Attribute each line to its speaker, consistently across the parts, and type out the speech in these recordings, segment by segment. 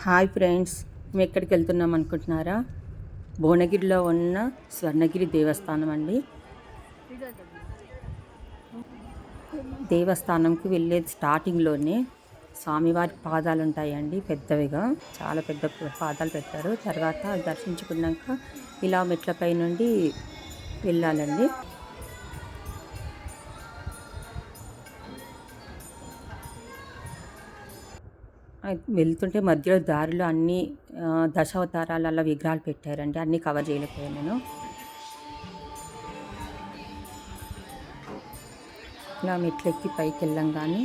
Speaker 1: Hi friends, మేము ఎక్కడికి వెళ్తున్నాం అనుకుంటున్నారా? భువనగిరిలో ఉన్న స్వర్ణగిరి దేవస్థానం అండి. దేవస్థానంకి వెళ్ళే స్టార్టింగ్లోనే స్వామివారి పాదాలు ఉంటాయండి, పెద్దవిగా చాలా పెద్ద పాదాలు పెట్టారు. తర్వాత దర్శించుకున్నాక ఇలా మెట్లపై నుండి వెళ్ళాలండి. వెళ్తుంటే మధ్యలో దారిలో అన్ని దశావతారాల విగ్రహాలు పెట్టారండి. అన్నీ కవర్ చేయలేకపోయాను నేను. ఇలా మెట్లెక్కి పైకి వెళ్ళంగానే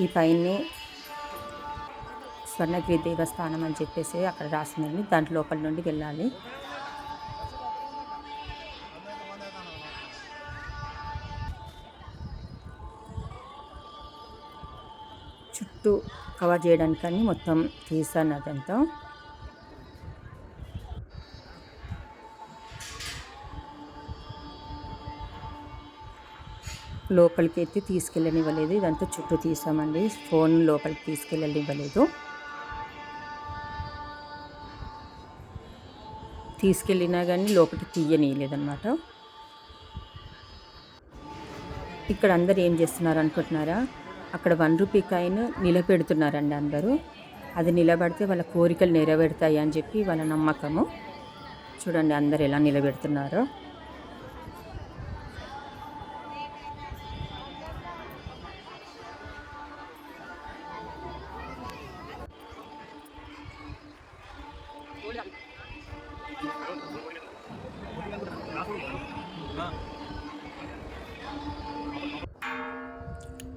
Speaker 1: ఈ పైనే స్వర్ణగిరి దేవస్థానం అని చెప్పేసి అక్కడ రాసిందండి. దాంట్లో లోపల నుండి వెళ్ళాలి. చుట్టూ కవర్ చేయడానికని మొత్తం తీసాను అదంతా. లోపలికి అయితే తీసుకెళ్ళనివ్వలేదు. ఇదంతా చుట్టూ తీసామండి. ఫోన్ లోపలికి తీసుకెళ్ళనివ్వలేదు. తీసుకెళ్ళినా కానీ లోపలికి తీయనీయలేదన్నమాట. ఇక్కడ అందరు ఏం చేస్తున్నారు అనుకుంటున్నారా? అక్కడ 1 రూపీ కాయిన్ నిలబెడుతున్నారండి అందరూ. అది నిలబడితే వాళ్ళ కోరికలు నెరవేరుతాయి అని చెప్పి వాళ్ళ నమ్మకము. చూడండి అందరు ఎలా నిలబెడుతున్నారో.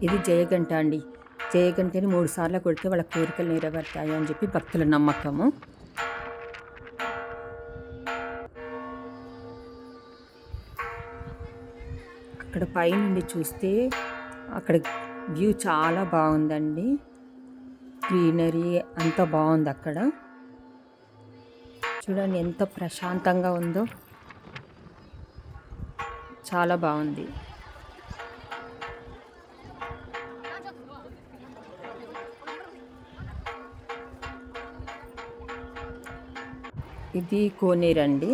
Speaker 1: ఇది జయగంట అండి. జయగంటని 3 సార్లు కొడితే వాళ్ళ కోరికలు నెరవేరుతాయి అని చెప్పి భక్తుల నమ్మకము. అక్కడ పైనుండి చూస్తే అక్కడ వ్యూ చాలా బాగుందండి. గ్రీనరీ అంతా బాగుంది అక్కడ. చూడండి ఎంత ప్రశాంతంగా ఉందో, చాలా బాగుంది. ఇది కోనేరు అండి.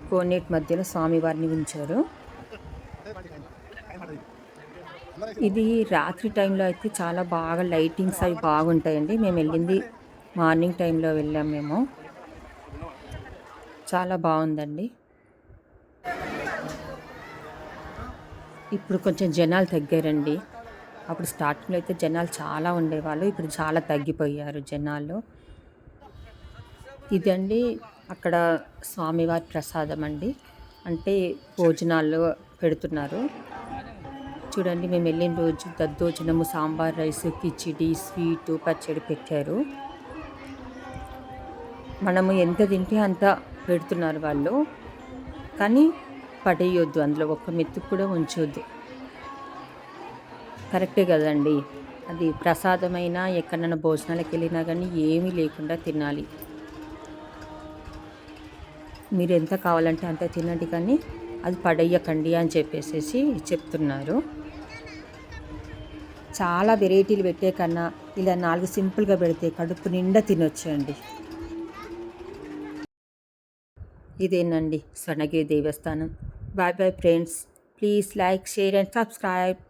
Speaker 1: కోనేటి మధ్యలో స్వామివారిని ఉంచారు. ఇది రాత్రి టైంలో అయితే చాలా బాగా లైటింగ్స్ అవి బాగుంటాయండి. మేము వెళ్ళింది మార్నింగ్ టైంలో వెళ్ళాం మేము. చాలా బాగుందండి. ఇప్పుడు కొంచెం జనాలు తగ్గారండి. అప్పుడు స్టార్టింగ్లో అయితే జనాలు చాలా ఉండేవాళ్ళు. ఇప్పుడు చాలా తగ్గిపోయారు జనాలు. ఇదండి అక్కడ స్వామివారి ప్రసాదం అండి. అంటే భోజనాలు పెడుతున్నారు. చూడండి మేము వెళ్ళిన రోజు దద్దోజనము, సాంబార్ రైస్, కిచిడి, స్వీటు, పచ్చడి పెట్టారు. మనము ఎంత తింటే అంత పెడుతున్నారు వాళ్ళు. కానీ పడేయొద్దు, అందులో ఒక్క మెతుకు కూడా ఉంచొద్దు. కరెక్టే కదండి. అది ప్రసాదమైనా ఎక్కడైనా భోజనాలకు వెళ్ళినా కానీ ఏమీ లేకుండా తినాలి. మీరు ఎంత కావాలంటే అంత తినండి, కానీ అది పడేయకండి అని చెప్పేసి చెప్తున్నారు. చాలా వెరైటీలు పెట్టే కన్నా ఇలా 4 సింపుల్గా పెడితే కడుపు నిండా తినొచ్చండి. ఇదేనండి స్వర్ణగిరి దేవస్థానం. Bye bye friends. Please like, share and subscribe.